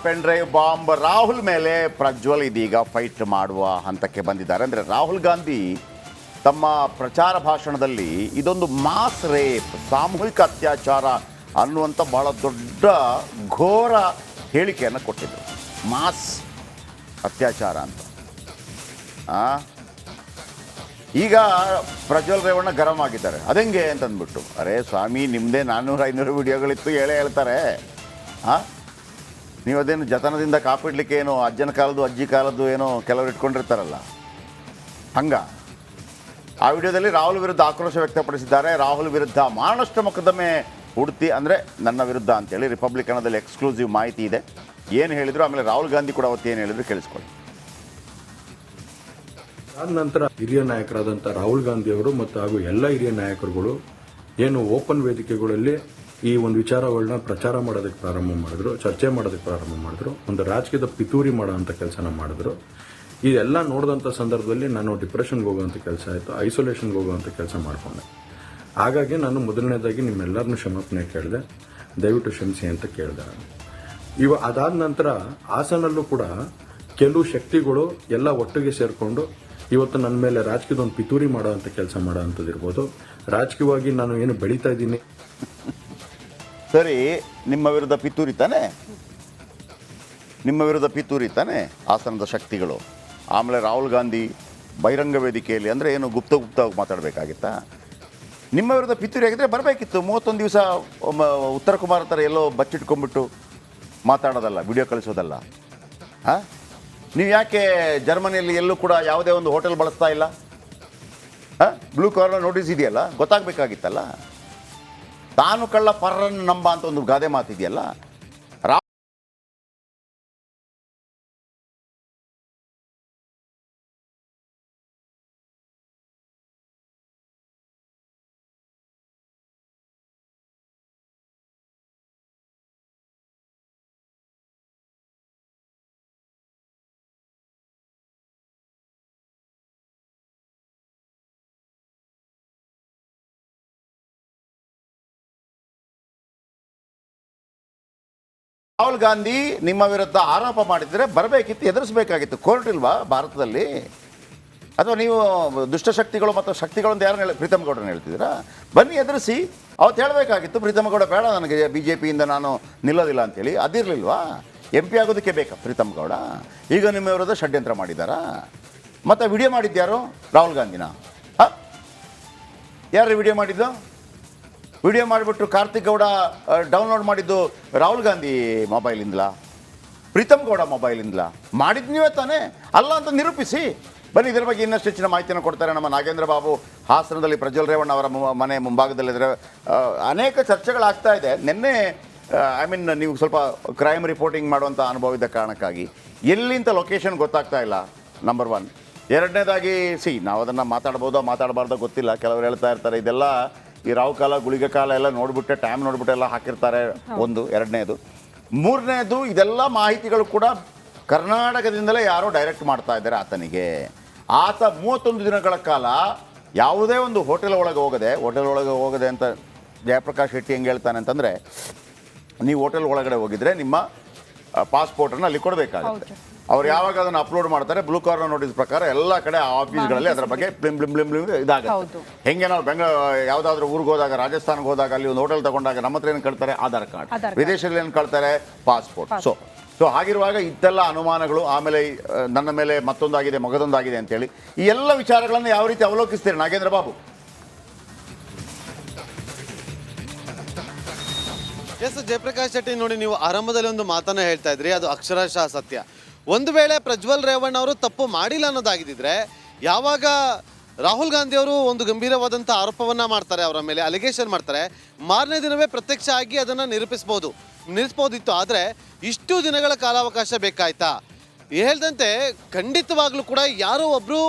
Pen drive bomb Rahul ಮೇಲೆ ಪ್ರಜ್ವಲ್ ಇದೀಗ fight ಮಾಡುವ ಹಂತಕ್ಕೆ ಬಂದಿದ್ದಾರೆ. ಅಂದರೆ ರಾಹುಲ್ ಗಾಂಧಿ ತಮ್ಮ ಪ್ರಚಾರ ಭಾಷಣದಲ್ಲಿ ಇದೊಂದು ಮಾಸ್ ರೇಪ್, ಸಾಮೂಹಿಕ ಅತ್ಯಾಚಾರ ಅನ್ನುವಂಥ ಬಹಳ ದೊಡ್ಡ ಘೋರ ಹೇಳಿಕೆಯನ್ನು ಕೊಟ್ಟಿದ್ದರು. ಮಾಸ್ ಅತ್ಯಾಚಾರ ಅಂತ. ಈಗ ಪ್ರಜ್ವಲ್ ರೇವಣ್ಣ ಗರಂ ಆಗಿದ್ದಾರೆ. ಅದಂಗೆ ಅಂತಂದ್ಬಿಟ್ಟು, ಅರೆ ಸ್ವಾಮಿ ನಿಮ್ಮದೇ 400-500 ವಿಡಿಯೋಗಳಿತ್ತು ಹೇಳ್ತಾರೆ. ನೀವು ಅದೇನು ಜತನದಿಂದ ಕಾಪಿಡ್ಲಿಕ್ಕೆ ಏನೋ ಅಜ್ಜನ ಕಾಲದ್ದು ಅಜ್ಜಿ ಕಾಲದ್ದು ಏನೋ ಕೆಲವರು ಇಟ್ಕೊಂಡಿರ್ತಾರಲ್ಲ, ಆ ವಿಡಿಯೋದಲ್ಲಿ ರಾಹುಲ್ ವಿರುದ್ಧ ಆಕ್ರೋಶ ವ್ಯಕ್ತಪಡಿಸಿದ್ದಾರೆ. ರಾಹುಲ್ ವಿರುದ್ಧ ಮಾನನಷ್ಟ ಮೊಕದ್ದಮೆ ಹುಡ್ತಿ, ಅಂದರೆ ನನ್ನ ವಿರುದ್ಧ ಅಂತೇಳಿ ರಿಪಬ್ಲಿಕನದಲ್ಲಿ ಎಕ್ಸ್ಕ್ಲೂಸಿವ್ ಮಾಹಿತಿ ಇದೆ. ಏನು ಹೇಳಿದ್ರು, ಆಮೇಲೆ ರಾಹುಲ್ ಗಾಂಧಿ ಕೂಡ ಅವತ್ತು ಏನು ಹೇಳಿದ್ರು ಕೇಳಿಸ್ಕೊಳ್ಳಿ. ಆದ ನಂತರ ಹಿರಿಯ ನಾಯಕರಾದಂಥ ರಾಹುಲ್ ಗಾಂಧಿ ಅವರು ಮತ್ತು ಹಾಗೂ ಎಲ್ಲ ಹಿರಿಯ ನಾಯಕರುಗಳು ಏನು ಓಪನ್ ವೇದಿಕೆಗಳಲ್ಲಿ ಈ ಒಂದು ವಿಚಾರಗಳನ್ನ ಪ್ರಚಾರ ಮಾಡೋದಕ್ಕೆ ಪ್ರಾರಂಭ ಮಾಡಿದ್ರು, ಚರ್ಚೆ ಮಾಡೋದಕ್ಕೆ ಪ್ರಾರಂಭ ಮಾಡಿದ್ರು, ಒಂದು ರಾಜಕೀಯದ ಪಿತೂರಿ ಮಾಡೋಂಥ ಕೆಲಸನ ಮಾಡಿದ್ರು. ಇದೆಲ್ಲ ನೋಡಿದಂಥ ಸಂದರ್ಭದಲ್ಲಿ ನಾನು ಡಿಪ್ರೆಷನ್ಗೆ ಹೋಗುವಂಥ ಕೆಲಸ ಆಯಿತು, ಐಸೋಲೇಷನ್ಗೆ ಹೋಗುವಂಥ ಕೆಲಸ ಮಾಡಿಕೊಂಡೆ. ಹಾಗಾಗಿ ನಾನು ಮೊದಲನೇದಾಗಿ ನಿಮ್ಮೆಲ್ಲರನ್ನೂ ಕ್ಷಮಾಪಣೆ ಕೇಳಿದೆ, ದಯವಿಟ್ಟು ಕ್ಷಮಿಸಿ ಅಂತ ಕೇಳಿದೆ. ಅದಾದ ನಂತರ ಹಾಸನಲ್ಲೂ ಕೂಡ ಕೆಲವು ಶಕ್ತಿಗಳು ಎಲ್ಲ ಒಟ್ಟಿಗೆ ಸೇರಿಕೊಂಡು ಇವತ್ತು ನನ್ನ ಮೇಲೆ ರಾಜಕೀಯದ ಒಂದು ಪಿತೂರಿ ಮಾಡೋವಂಥ ಕೆಲಸ ಮಾಡೋವಂಥದ್ದು ಇರ್ಬೋದು. ರಾಜಕೀಯವಾಗಿ ನಾನು ಏನು ಬೆಳೀತಾ ಇದ್ದೀನಿ. ಸರಿ, ನಿಮ್ಮ ವಿರುದ್ಧ ಪಿತೂರಿ ತಾನೆ, ನಿಮ್ಮ ವಿರುದ್ಧ ಪಿತೂರಿ ತಾನೆ ಹಾಸನದ ಶಕ್ತಿಗಳು. ಆಮೇಲೆ ರಾಹುಲ್ ಗಾಂಧಿ ಬಹಿರಂಗ ವೇದಿಕೆಯಲ್ಲಿ, ಅಂದರೆ ಏನು ಗುಪ್ತವಾಗಿ ಮಾತಾಡಬೇಕಾಗಿತ್ತಾ? ನಿಮ್ಮ ವಿರುದ್ಧ ಪಿತೂರಿ ಆಗಿದ್ದರೆ ಬರಬೇಕಿತ್ತು. 31 ದಿವಸ ಉತ್ತರ ಕುಮಾರ್ ಥರ ಎಲ್ಲೋ ಬಚ್ಚಿಟ್ಕೊಂಡ್ಬಿಟ್ಟು ಮಾತಾಡೋದಲ್ಲ, ವಿಡಿಯೋ ಕಳಿಸೋದಲ್ಲ. ನೀವು ಯಾಕೆ ಜರ್ಮನಿಯಲ್ಲಿ ಎಲ್ಲೂ ಕೂಡ ಯಾವುದೇ ಒಂದು ಹೋಟೆಲ್ ಬಳಸ್ತಾ ಇಲ್ಲ? ಬ್ಲೂ ಕಾರ್ನರ್ ನೋಟಿಸ್ ಇದೆಯಲ್ಲ, ಗೊತ್ತಾಗಬೇಕಾಗಿತ್ತಲ್ಲ. ತಾನು ಕಳ್ಳ ಪರ್ರನ್ನು ನಂಬ ಅಂತ ಒಂದು ಗಾದೆ ಮಾತಿದೆಯಲ್ಲ. ರಾಹುಲ್ ಗಾಂಧಿ ನಿಮ್ಮ ವಿರುದ್ಧ ಆರೋಪ ಮಾಡಿದರೆ ಬರಬೇಕಿತ್ತು, ಎದುರಿಸಬೇಕಾಗಿತ್ತು. ಕೋರ್ಟ್ ಇಲ್ವಾ ಭಾರತದಲ್ಲಿ? ಅಥವಾ ನೀವು ದುಷ್ಟಶಕ್ತಿಗಳು ಮತ್ತು ಶಕ್ತಿಗಳು ಅಂತ ಯಾರನ್ನ ಪ್ರೀತಮ್ ಗೌಡರನ್ನ ಹೇಳ್ತಿದ್ದೀರಾ? ಬನ್ನಿ ಎದುರಿಸಿ. ಅವತ್ತು ಹೇಳಬೇಕಾಗಿತ್ತು, ಪ್ರೀತಮ್ ಗೌಡ ಬೇಡ ನನಗೆ BJPಯಿಂದ ನಾನು ನಿಲ್ಲೋದಿಲ್ಲ ಅಂತೇಳಿ. ಅದಿರಲಿಲ್ವಾ? MP ಆಗೋದಕ್ಕೆ ಬೇಕಾ ಪ್ರೀತಮ್ ಗೌಡ? ಈಗ ನಿಮ್ಮ ವಿರುದ್ಧ ಷಡ್ಯಂತ್ರ ಮಾಡಿದ್ದಾರಾ? ಮತ್ತು ವಿಡಿಯೋ ಮಾಡಿದ್ಯಾರು? ರಾಹುಲ್ ಗಾಂಧಿನ? ಯಾರು ವಿಡಿಯೋ ಮಾಡಿದ್ದು? ವಿಡಿಯೋ ಮಾಡಿಬಿಟ್ಟು ಕಾರ್ತಿಕ್ ಗೌಡ ಡೌನ್ಲೋಡ್ ಮಾಡಿದ್ದು ರಾಹುಲ್ ಗಾಂಧಿ ಮೊಬೈಲಿಂದಲ, ಪ್ರೀತಮ್ ಗೌಡ ಮೊಬೈಲಿಂದಲ? ಮಾಡಿದ್ದು ನೀವೇ ತಾನೇ? ಅಲ್ಲ ಅಂತ ನಿರೂಪಿಸಿ. ಬನ್ನಿ, ಇದರ ಬಗ್ಗೆ ಇನ್ನಷ್ಟು ಹೆಚ್ಚಿನ ಮಾಹಿತಿಯನ್ನು ಕೊಡ್ತಾರೆ ನಮ್ಮ ನಾಗೇಂದ್ರ ಬಾಬು. ಹಾಸನದಲ್ಲಿ ಪ್ರಜ್ವಲ್ ರೇವಣ್ಣ ಅವರ ಮನೆ ಮುಂಭಾಗದಲ್ಲಿದ್ದರೆ ಅನೇಕ ಚರ್ಚೆಗಳಾಗ್ತಾ ಇದೆ. ನಿನ್ನೆ ನೀವು ಸ್ವಲ್ಪ ಕ್ರೈಮ್ ರಿಪೋರ್ಟಿಂಗ್ ಮಾಡುವಂಥ ಅನುಭವ ಇದ್ದ ಕಾರಣಕ್ಕಾಗಿ ಎಲ್ಲಿಂತ ಲೊಕೇಶನ್ ಗೊತ್ತಾಗ್ತಾ ಇಲ್ಲ, ನಂಬರ್ 1. ಎರಡನೇದಾಗಿ ನಾವು ಅದನ್ನು ಮಾತಾಡಬಾರ್ದೋ ಗೊತ್ತಿಲ್ಲ. ಕೆಲವರು ಹೇಳ್ತಾ ಇರ್ತಾರೆ ಇದೆಲ್ಲ ಈ ರಾವು ಕಾಲ ಗುಳಿಗೆ ಕಾಲ ಎಲ್ಲ ನೋಡ್ಬಿಟ್ಟೆ, ಟೈಮ್ ನೋಡ್ಬಿಟ್ಟೆ ಎಲ್ಲ ಹಾಕಿರ್ತಾರೆ. ಒಂದು. ಎರಡನೇದು. ಮೂರನೇದು, ಇದೆಲ್ಲ ಮಾಹಿತಿಗಳು ಕೂಡ ಕರ್ನಾಟಕದಿಂದಲೇ ಯಾರೋ ಡೈರೆಕ್ಟ್ ಮಾಡ್ತಾ ಇದ್ದಾರೆ ಆತನಿಗೆ. ಆತ 31 ದಿನಗಳ ಕಾಲ ಯಾವುದೇ ಒಂದು ಹೋಟೆಲ್ ಒಳಗೆ ಹೋಗದೆ ಅಂತ ಜಯಪ್ರಕಾಶ್ ಶೆಟ್ಟಿ ಹೆಂಗೆ ಹೇಳ್ತಾನೆ ಅಂತಂದರೆ, ನೀವು ಹೋಟೆಲ್ ಒಳಗಡೆ ಹೋಗಿದ್ರೆ ನಿಮ್ಮ ಪಾಸ್ಪೋರ್ಟನ್ನು ಅಲ್ಲಿ ಕೊಡಬೇಕಾಗುತ್ತೆ. ಅವ್ರು ಯಾವಾಗ ಅದನ್ನು ಅಪ್ಲೋಡ್ ಮಾಡ್ತಾರೆ, ಬ್ಲೂ ಕಾರ್ನರ್ ನೋಟಿಸ್ ಪ್ರಕಾರ ಎಲ್ಲ ಕಡೆ ಆಫೀಸ್ಗಳಲ್ಲಿ ಅದರ ಬಗ್ಗೆ ಬ್ಲಿಮ್ ಇದಾಗುತ್ತೆ. ಹೆಂಗೆ ನಾವು ಯಾವುದಾದ್ರೂ ಊರಿಗೆ ಹೋದಾಗ, ರಾಜಸ್ಥಾನಕ್ಕೆ ಹೋದಾಗ ಅಲ್ಲಿ ಒಂದು ಹೋಟೆಲ್ ತಗೊಂಡಾಗ ನಮ್ಮ ಹತ್ರ ಏನು ಕಳ್ತಾರೆ? ಆಧಾರ್ ಕಾರ್ಡ್. ವಿದೇಶದಲ್ಲಿ ಏನು ಕಳ್ತಾರೆ? ಪಾಸ್ಪೋರ್ಟ್. ಸೊ ಹಾಗಿರುವಾಗ ಇದ್ದೆಲ್ಲ ಅನುಮಾನಗಳು, ಆಮೇಲೆ ನನ್ನ ಮೇಲೆ ಮತ್ತೊಂದಾಗಿದೆ ಮಗದೊಂದಾಗಿದೆ ಅಂತೇಳಿ ಈ ಎಲ್ಲ ವಿಚಾರಗಳನ್ನು ಯಾವ ರೀತಿ ಅವಲೋಕಿಸ್ತೀರಿ ನಾಗೇಂದ್ರ ಬಾಬು? ಎಸ್ ಜಯಪ್ರಕಾಶ್ ಶೆಟ್ಟಿ, ನೋಡಿ, ನೀವು ಆರಂಭದಲ್ಲಿ ಒಂದು ಮಾತನ್ನ ಹೇಳ್ತಾ ಇದ್ರಿ, ಅದು ಅಕ್ಷರಶಃ ಸತ್ಯ. ಒಂದು ವೇಳೆ ಪ್ರಜ್ವಲ್ ರೇವಣ್ಣ ಅವರು ತಪ್ಪು ಮಾಡಿಲ್ಲ ಅನ್ನೋದಾಗಿದ್ದರೆ, ಯಾವಾಗ ರಾಹುಲ್ ಗಾಂಧಿ ಅವರು ಒಂದು ಗಂಭೀರವಾದಂಥ ಆರೋಪವನ್ನು ಮಾಡ್ತಾರೆ, ಅವರ ಮೇಲೆ ಅಲಿಗೇಷನ್ ಮಾಡ್ತಾರೆ, ಮಾರನೇ ದಿನವೇ ಪ್ರತ್ಯಕ್ಷ ಆಗಿ ಅದನ್ನು ನಿಲ್ಲಿಸ್ಬೋದಿತ್ತು. ಆದರೆ ಇಷ್ಟು ದಿನಗಳ ಕಾಲಾವಕಾಶ ಬೇಕಾಯ್ತಾ? ಹೇಳ್ದಂತೆ ಖಂಡಿತವಾಗ್ಲೂ ಕೂಡ ಯಾರೋ ಒಬ್ಬರು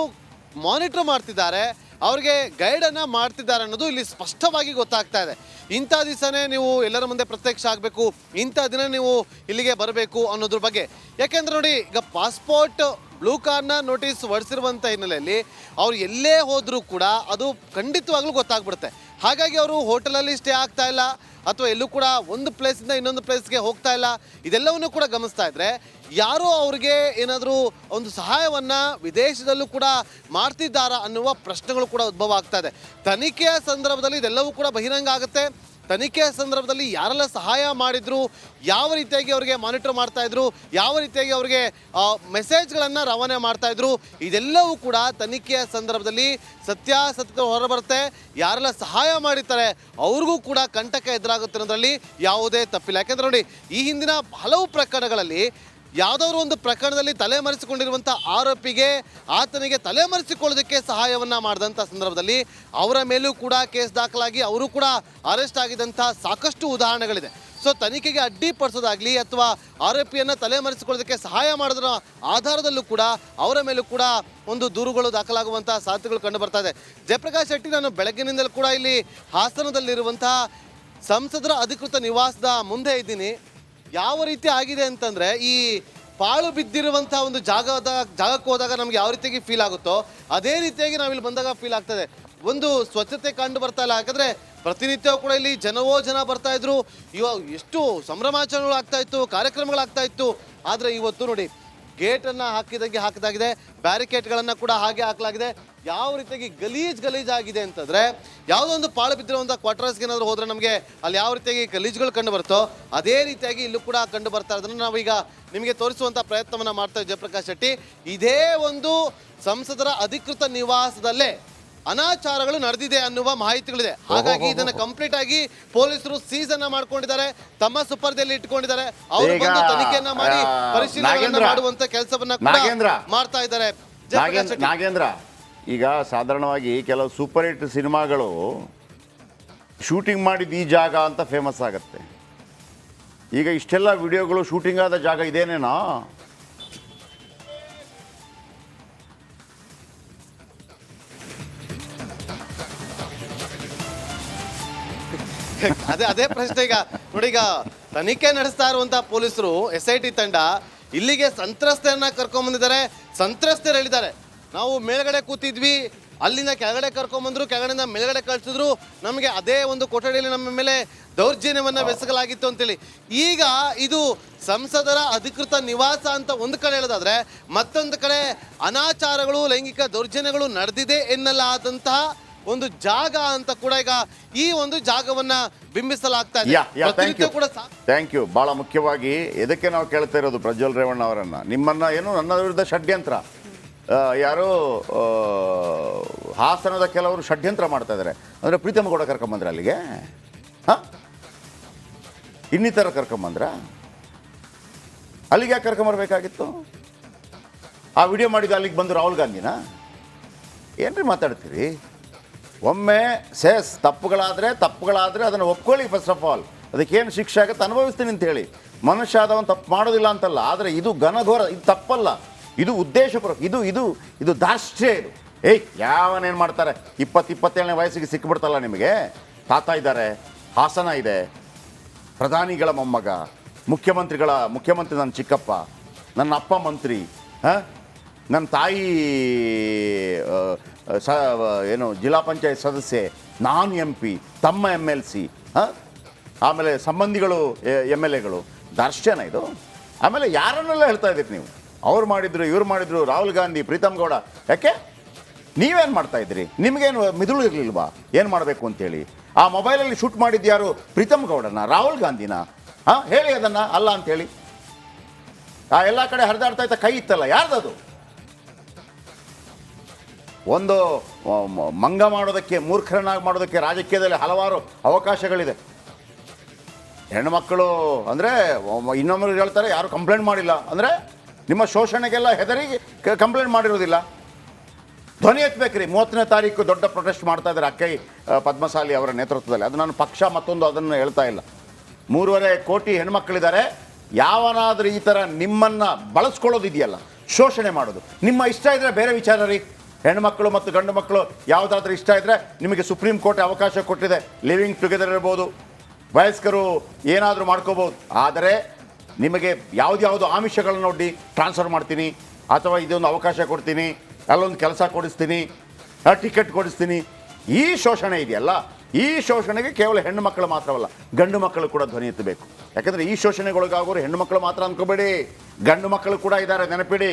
ಮಾನಿಟರ್ ಮಾಡ್ತಿದ್ದಾರೆ, ಅವ್ರಿಗೆ ಗೈಡನ್ನು ಮಾಡ್ತಿದ್ದಾರೆ ಅನ್ನೋದು ಇಲ್ಲಿ ಸ್ಪಷ್ಟವಾಗಿ ಗೊತ್ತಾಗ್ತಾ ಇದೆ. ಇಂಥ ದಿವಸನೇ ನೀವು ಎಲ್ಲರ ಮುಂದೆ ಪ್ರತ್ಯಕ್ಷ ಆಗಬೇಕು, ಇಂಥ ದಿನ ನೀವು ಇಲ್ಲಿಗೆ ಬರಬೇಕು ಅನ್ನೋದ್ರ ಬಗ್ಗೆ. ಯಾಕೆಂದ್ರೆ ನೋಡಿ, ಈಗ ಪಾಸ್ಪೋರ್ಟ್ ಬ್ಲೂ ಕಾರ್ನರ್ ನೋಟಿಸ್ ಹೊರಡಿಸಿರುವಂಥ ಹಿನ್ನೆಲೆಯಲ್ಲಿ ಅವ್ರು ಎಲ್ಲೇ ಹೋದರೂ ಕೂಡ ಅದು ಖಂಡಿತವಾಗ್ಲೂ ಗೊತ್ತಾಗ್ಬಿಡುತ್ತೆ. ಹಾಗಾಗಿ ಅವರು ಹೋಟೆಲಲ್ಲಿ ಸ್ಟೇ ಆಗ್ತಾ ಇಲ್ಲ ಅಥವಾ ಎಲ್ಲೂ ಕೂಡ ಒಂದು ಪ್ಲೇಸಿಂದ ಇನ್ನೊಂದು ಪ್ಲೇಸ್ಗೆ ಹೋಗ್ತಾ ಇಲ್ಲ. ಇದೆಲ್ಲವನ್ನು ಕೂಡ ಗಮನಿಸ್ತಾ ಇದ್ರೆ ಯಾರೋ ಅವ್ರಿಗೆ ಏನಾದರೂ ಒಂದು ಸಹಾಯವನ್ನ ವಿದೇಶದಲ್ಲೂ ಕೂಡ ಮಾಡ್ತಿದ್ದಾರಾ ಅನ್ನುವ ಪ್ರಶ್ನೆಗಳು ಕೂಡ ಉದ್ಭವ ಆಗ್ತಾ ಇದೆ. ತನಿಖೆಯ ಸಂದರ್ಭದಲ್ಲಿ ಇದೆಲ್ಲವೂ ಕೂಡ ಬಹಿರಂಗ ಆಗುತ್ತೆ. ತನಿಖೆಯ ಸಂದರ್ಭದಲ್ಲಿ ಯಾರೆಲ್ಲ ಸಹಾಯ ಮಾಡಿದ್ರು, ಯಾವ ರೀತಿಯಾಗಿ ಅವರಿಗೆ ಮಾನಿಟರ್ ಮಾಡ್ತಾ ಇದ್ರು, ಯಾವ ರೀತಿಯಾಗಿ ಅವರಿಗೆ ಮೆಸೇಜ್ಗಳನ್ನು ರವಾನೆ ಮಾಡ್ತಾ ಇದ್ರು, ಇದೆಲ್ಲವೂ ಕೂಡ ತನಿಖೆಯ ಸಂದರ್ಭದಲ್ಲಿ ಸತ್ಯಾಸತ್ಯತೆ ಹೊರಬರುತ್ತೆ. ಯಾರೆಲ್ಲ ಸಹಾಯ ಮಾಡಿರ್ತಾರೆ ಅವ್ರಿಗೂ ಕೂಡ ಕಂಟಕ ಎದುರಾಗುತ್ತೆ ಅನ್ನೋದ್ರಲ್ಲಿ ಯಾವುದೇ ತಪ್ಪಿಲ್ಲ. ಯಾಕೆಂದ್ರೆ ನೋಡಿ, ಈ ಹಿಂದಿನ ಹಲವು ಪ್ರಕರಣಗಳಲ್ಲಿ ಯಾವುದಾದ್ರು ಒಂದು ಪ್ರಕರಣದಲ್ಲಿ ತಲೆಮರೆಸಿಕೊಂಡಿರುವಂಥ ಆರೋಪಿಗೆ ಆತನಿಗೆ ತಲೆಮರೆಸಿಕೊಳ್ಳೋದಕ್ಕೆ ಸಹಾಯವನ್ನು ಮಾಡಿದಂಥ ಸಂದರ್ಭದಲ್ಲಿ ಅವರ ಮೇಲೂ ಕೂಡ ಕೇಸ್ ದಾಖಲಾಗಿ ಅವರು ಕೂಡ ಅರೆಸ್ಟ್ ಆಗಿದ್ದಂಥ ಸಾಕಷ್ಟು ಉದಾಹರಣೆಗಳಿದೆ. ಸೊ ತನಿಖೆಗೆ ಅಡ್ಡಿಪಡಿಸೋದಾಗಲಿ ಅಥವಾ ಆರೋಪಿಯನ್ನು ತಲೆಮರೆಸಿಕೊಳ್ಳೋದಕ್ಕೆ ಸಹಾಯ ಮಾಡೋದ್ರ ಆಧಾರದಲ್ಲೂ ಕೂಡ ಅವರ ಮೇಲೂ ಕೂಡ ಒಂದು ದೂರುಗಳು ದಾಖಲಾಗುವಂಥ ಸಾಧ್ಯತೆಗಳು ಕಂಡು ಬರ್ತಾ ಇದೆ. ಜಯಪ್ರಕಾಶ್ ಶೆಟ್ಟಿ, ನಾನು ಬೆಳಗ್ಗಿನಿಂದಲೂ ಕೂಡ ಇಲ್ಲಿ ಹಾಸನದಲ್ಲಿರುವಂತಹ ಸಂಸದರ ಅಧಿಕೃತ ನಿವಾಸದ ಮುಂದೆ ಇದ್ದೀನಿ. ಯಾವ ರೀತಿ ಆಗಿದೆ ಅಂತಂದರೆ, ಈ ಪಾಳು ಬಿದ್ದಿರುವಂಥ ಒಂದು ಜಾಗಕ್ಕೆ ಹೋದಾಗ ನಮ್ಗೆ ಯಾವ ರೀತಿಯಾಗಿ ಫೀಲ್ ಆಗುತ್ತೋ ಅದೇ ರೀತಿಯಾಗಿ ನಾವಿಲ್ಲಿ ಬಂದಾಗ ಫೀಲ್ ಆಗ್ತದೆ. ಒಂದು ಸ್ವಚ್ಛತೆ ಕಂಡು ಬರ್ತಾ ಇಲ್ಲ. ಯಾಕಂದರೆ ಪ್ರತಿನಿತ್ಯವೂ ಕೂಡ ಇಲ್ಲಿ ಜನ ಬರ್ತಾ ಇದ್ರು. ಇವಾಗ ಎಷ್ಟು ಸಂಭ್ರಮಾಚರಣೆಗಳು ಆಗ್ತಾ ಇತ್ತು, ಕಾರ್ಯಕ್ರಮಗಳಾಗ್ತಾ ಇತ್ತು. ಆದರೆ ಇವತ್ತು ನೋಡಿ, ಗೇಟನ್ನು ಹಾಕಿದಾಗಿದೆ, ಬ್ಯಾರಿಕೇಡ್ಗಳನ್ನು ಕೂಡ ಹಾಗೆ ಹಾಕಲಾಗಿದೆ. ಯಾವ ರೀತಿಯಾಗಿ ಗಲೀಜಾಗಿದೆ ಅಂತಂದರೆ, ಯಾವುದೋ ಒಂದು ಪಾಳು ಬಿದ್ದಿರುವಂಥ ಕ್ವಾರ್ಟರ್ಸ್ಗೆ ಏನಾದರೂ ಹೋದರೆ ನಮಗೆ ಅಲ್ಲಿ ಯಾವ ರೀತಿಯಾಗಿ ಗಲೀಜುಗಳು ಕಂಡು ಬರುತ್ತೋ ಅದೇ ರೀತಿಯಾಗಿ ಇಲ್ಲೂ ಕೂಡ ಕಂಡು ಬರ್ತಾ ಇರೋದನ್ನು ನಾವೀಗ ನಿಮಗೆ ತೋರಿಸುವಂಥ ಪ್ರಯತ್ನವನ್ನು ಮಾಡ್ತಾ ಇದ್ದೀವಿ. ಜಯಪ್ರಕಾಶ್ ಶೆಟ್ಟಿ, ಇದೇ ಒಂದು ಸಂಸದರ ಅಧಿಕೃತ ನಿವಾಸದಲ್ಲೇ ಅನಾಚಾರಗಳು ನಡೆದಿದೆ ಅನ್ನುವ ಮಾಹಿತಿಗಳಿದೆ. ಹಾಗಾಗಿ ಇದನ್ನ ಕಂಪ್ಲೀಟ್ ಆಗಿ ಪೊಲೀಸರು ಸೀಸ್ ಅನ್ನ ಮಾಡ್ಕೊಂಡಿದ್ದಾರೆ, ತಮ್ಮ ಸುಪರ್ದಿಯಲ್ಲಿ ಇಟ್ಕೊಂಡಿದ್ದಾರೆ. ಅವರು ಬಂದು ತನಿಖೆಯನ್ನ ಮಾಡಿ ಪರಿಶೀಲನೆ ಮಾಡುವಂತ ಕೆಲಸವನ್ನ ಮಾಡ್ತಾ ಇದ್ದಾರೆ. ನಾಗೇಂದ್ರ, ಈಗ ಸಾಧಾರಣವಾಗಿ ಕೆಲವು ಸೂಪರ್ ಹಿಟ್ ಸಿನಿಮಾಗಳು ಶೂಟಿಂಗ್ ಮಾಡಿದ ಈ ಜಾಗ ಅಂತ ಫೇಮಸ್ ಆಗುತ್ತೆ. ಈಗ ಇಷ್ಟೆಲ್ಲ ವಿಡಿಯೋಗಳು ಶೂಟಿಂಗ್ ಆದ ಜಾಗ ಇದೇನೇನಾ? ಅದೇ ಪ್ರಶ್ನೆ. ಈಗ ನೋಡಿ, ಈಗ ತನಿಖೆ ನಡೆಸ್ತಾ ಇರುವಂತ ಪೊಲೀಸರು SIT ತಂಡ ಇಲ್ಲಿಗೆ ಸಂತ್ರಸ್ತೆಯನ್ನ ಕರ್ಕೊಂಡ್ಬಂದಿದ್ದಾರೆ. ಸಂತ್ರಸ್ತರು ಹೇಳಿದ್ದಾರೆ, ನಾವು ಮೇಲ್ಗಡೆ ಕೂತಿದ್ವಿ, ಅಲ್ಲಿಂದ ಕೆಳಗಡೆ ಕರ್ಕೊಂಡ್ಬಂದ್ರು, ಕೆಳಗಡೆಯಿಂದ ಮೇಲ್ಗಡೆ ಕಳಿಸಿದ್ರು, ನಮಗೆ ಅದೇ ಒಂದು ಕೊಠಡಿಯಲ್ಲಿ ನಮ್ಮ ಮೇಲೆ ದೌರ್ಜನ್ಯವನ್ನ ಬೆಸಗಲಾಗಿತ್ತು ಅಂತೇಳಿ. ಈಗ ಇದು ಸಂಸದರ ಅಧಿಕೃತ ನಿವಾಸ ಅಂತ ಒಂದು ಕಡೆ ಹೇಳೋದಾದ್ರೆ, ಮತ್ತೊಂದು ಕಡೆ ಅನಾಚಾರಗಳು, ಲೈಂಗಿಕ ದೌರ್ಜನ್ಯಗಳು ನಡೆದಿದೆ ಎನ್ನಲಾದಂತಹ ಒಂದು ಜಾಗ ಅಂತ ಕೂಡ ಈಗ ಈ ಒಂದು ಜಾಗವನ್ನ ಬಿಂಬಿಸಲಾಗ್ತಾ ಇದೆ. Thank you. ಬಹಳ ಮುಖ್ಯವಾಗಿ ಇದಕ್ಕೆ ನಾವು ಕೇಳ್ತಾ ಇರೋದು ಪ್ರಜ್ವಲ್ ರೇವಣ್ಣ ಅವರನ್ನ, ನಿಮ್ಮನ್ನ ಏನು ನನ್ನ ವಿರುದ್ಧ ಷಡ್ಯಂತ್ರ, ಯಾರೋ ಹಾಸನದ ಕೆಲವರು ಷಡ್ಯಂತ್ರ ಮಾಡ್ತಾ ಇದ್ದಾರೆ ಅಂದರೆ ಪ್ರೀತಮ್ ಗೌಡ ಕರ್ಕೊಂಬಂದ್ರ ಅಲ್ಲಿಗೆ? ಇನ್ನಿತರ ಕರ್ಕೊಂಬಂದ್ರ? ಅಲ್ಲಿಗೆ ಯಾಕೆ ಕರ್ಕೊಂಬರ್ಬೇಕಾಗಿತ್ತು? ಆ ವಿಡಿಯೋ ಮಾಡಿದ ಅಲ್ಲಿಗೆ ಬಂದು ರಾಹುಲ್ ಗಾಂಧಿನ ಏನ್ರಿ ಮಾತಾಡ್ತೀರಿ? ಒಮ್ಮೆ ತಪ್ಪುಗಳಾದರೆ ಅದನ್ನು ಒಪ್ಕೊಳ್ಳಿ. ಫಸ್ಟ್ ಆಫ್ ಆಲ್ ಅದಕ್ಕೇನು ಶಿಕ್ಷೆ ಆಗುತ್ತೆ ಅನುಭವಿಸ್ತೀನಿ ಅಂತೇಳಿ. ಮನುಷ್ಯ ಆದವನು ತಪ್ಪು ಮಾಡೋದಿಲ್ಲ ಅಂತಲ್ಲ, ಆದರೆ ಇದು ಘನಘೋರ, ಇದು ತಪ್ಪಲ್ಲ, ಇದು ಉದ್ದೇಶಪೂರ್ವಕ, ಇದು ದಾಷ್ಟ್ರ್ಯ. ಇದು ಯಾವನೇನು ಮಾಡ್ತಾರೆ? 27ನೇ ವಯಸ್ಸಿಗೆ ಸಿಕ್ಕಿಬಿಡ್ತಲ್ಲ ನಿಮಗೆ. ತಾತ ಇದ್ದಾರೆ, ಹಾಸನ ಇದೆ, ಪ್ರಧಾನಿಗಳ ಮೊಮ್ಮಗ, ಮುಖ್ಯಮಂತ್ರಿ ನನ್ನ ಚಿಕ್ಕಪ್ಪ, ನನ್ನ ಅಪ್ಪ ಮಂತ್ರಿ, ನನ್ನ ತಾಯಿ ಏನು ಜಿಲ್ಲಾ ಪಂಚಾಯತ್ ಸದಸ್ಯೆ, ನಾನು MP, ತಮ್ಮ MLC, ಆಮೇಲೆ ಸಂಬಂಧಿಗಳು MLAಗಳು. ದರ್ಶನ ಇದು. ಆಮೇಲೆ ಯಾರನ್ನೆಲ್ಲ ಹೇಳ್ತಾ ಇದ್ದೀರಿ ನೀವು? ಅವ್ರು ಮಾಡಿದ್ರು, ಇವ್ರು ಮಾಡಿದ್ರು, ರಾಹುಲ್ ಗಾಂಧಿ, ಪ್ರೀತಮ್ ಗೌಡ. ಯಾಕೆ ನೀವೇನು ಮಾಡ್ತಾ ಇದ್ರಿ? ನಿಮಗೇನು ಮಿದುಳು ಇರಲಿಲ್ವಾ ಏನು ಮಾಡಬೇಕು ಅಂತೇಳಿ? ಆ ಮೊಬೈಲಲ್ಲಿ ಶೂಟ್ ಮಾಡಿದ್ದು ಯಾರು? ಪ್ರೀತಮ್ ಗೌಡನ, ರಾಹುಲ್ ಗಾಂಧಿನ? ಹೇಳಿ ಅದನ್ನು ಅಲ್ಲ ಅಂತೇಳಿ. ಆ ಎಲ್ಲ ಕಡೆ ಹರಿದಾಡ್ತಾ ಇದ್ದ ಕೈ ಇತ್ತಲ್ಲ, ಯಾರ್ದದು? ಒಂದು ಮಂಗ ಮಾಡೋದಕ್ಕೆ, ಮೂರ್ಖರನ್ನಾಗಿ ಮಾಡೋದಕ್ಕೆ ರಾಜಕೀಯದಲ್ಲಿ ಹಲವಾರು ಅವಕಾಶಗಳಿದೆ. ಹೆಣ್ಣುಮಕ್ಕಳು ಅಂದರೆ ಇನ್ನೊಬ್ಬರು ಹೇಳ್ತಾರೆ ಯಾರು ಕಂಪ್ಲೇಂಟ್ ಮಾಡಿಲ್ಲ ಅಂದರೆ ನಿಮ್ಮ ಶೋಷಣೆಗೆಲ್ಲ ಹೆದರಿ ಕಂಪ್ಲೇಂಟ್ ಮಾಡಿರೋದಿಲ್ಲ. ಧ್ವನಿ ಎತ್ತಬೇಕ್ರಿ. 30ನೇ ತಾರೀಕು ದೊಡ್ಡ ಪ್ರೊಟೆಸ್ಟ್ ಮಾಡ್ತಾ ಇದ್ದಾರೆ ಅಕ್ಕೈ ಪದ್ಮಸಾಲಿ ಅವರ ನೇತೃತ್ವದಲ್ಲಿ. ಅದು ನಾನು ಪಕ್ಷ ಮತ್ತೊಂದು ಅದನ್ನು ಹೇಳ್ತಾ ಇಲ್ಲ. 3.5 ಕೋಟಿ ಹೆಣ್ಮಕ್ಳಿದ್ದಾರೆ. ಯಾವನಾದರೂ ಈ ಥರ ನಿಮ್ಮನ್ನು ಬಳಸ್ಕೊಳ್ಳೋದಿದೆಯಲ್ಲ, ಶೋಷಣೆ ಮಾಡೋದು, ನಿಮ್ಮ ಇಷ್ಟ ಇದ್ದರೆ ಬೇರೆ ವಿಚಾರ ರೀ. ಹೆಣ್ಮಕ್ಳು ಮತ್ತು ಗಂಡು ಮಕ್ಕಳು ಯಾವುದಾದ್ರೂ ಇಷ್ಟ ಇದ್ದರೆ ನಿಮಗೆ ಸುಪ್ರೀಂ ಕೋರ್ಟ್ ಅವಕಾಶ ಕೊಟ್ಟಿದೆ. ಲಿವಿಂಗ್ ಟುಗೆದರ್ ಇರ್ಬೋದು, ವಯಸ್ಕರು ಏನಾದರೂ ಮಾಡ್ಕೋಬೋದು. ಆದರೆ ನಿಮಗೆ ಯಾವುದ್ಯಾವುದು ಆಮಿಷಗಳನ್ನ ನೋಡಿ ಟ್ರಾನ್ಸ್ಫರ್ ಮಾಡ್ತೀನಿ, ಅಥವಾ ಇದೊಂದು ಅವಕಾಶ ಕೊಡ್ತೀನಿ, ಅಲ್ಲೊಂದು ಕೆಲಸ ಕೊಡಿಸ್ತೀನಿ, ಟಿಕೆಟ್ ಕೊಡಿಸ್ತೀನಿ, ಈ ಶೋಷಣೆ ಇದೆಯಲ್ಲ ಈ ಶೋಷಣೆಗೆ ಕೇವಲ ಹೆಣ್ಣು ಮಕ್ಕಳು ಮಾತ್ರವಲ್ಲ, ಗಂಡು ಮಕ್ಕಳು ಕೂಡ ಧ್ವನಿ ಎತ್ತಬೇಕು. ಯಾಕಂದರೆ ಈ ಶೋಷಣೆಗೊಳಗಾಗೋರು ಹೆಣ್ಣು ಮಕ್ಕಳು ಮಾತ್ರ ಅಂದ್ಕೋಬೇಡಿ, ಗಂಡು ಮಕ್ಕಳು ಕೂಡ ಇದ್ದಾರೆ, ನೆನಪಿಡಿ.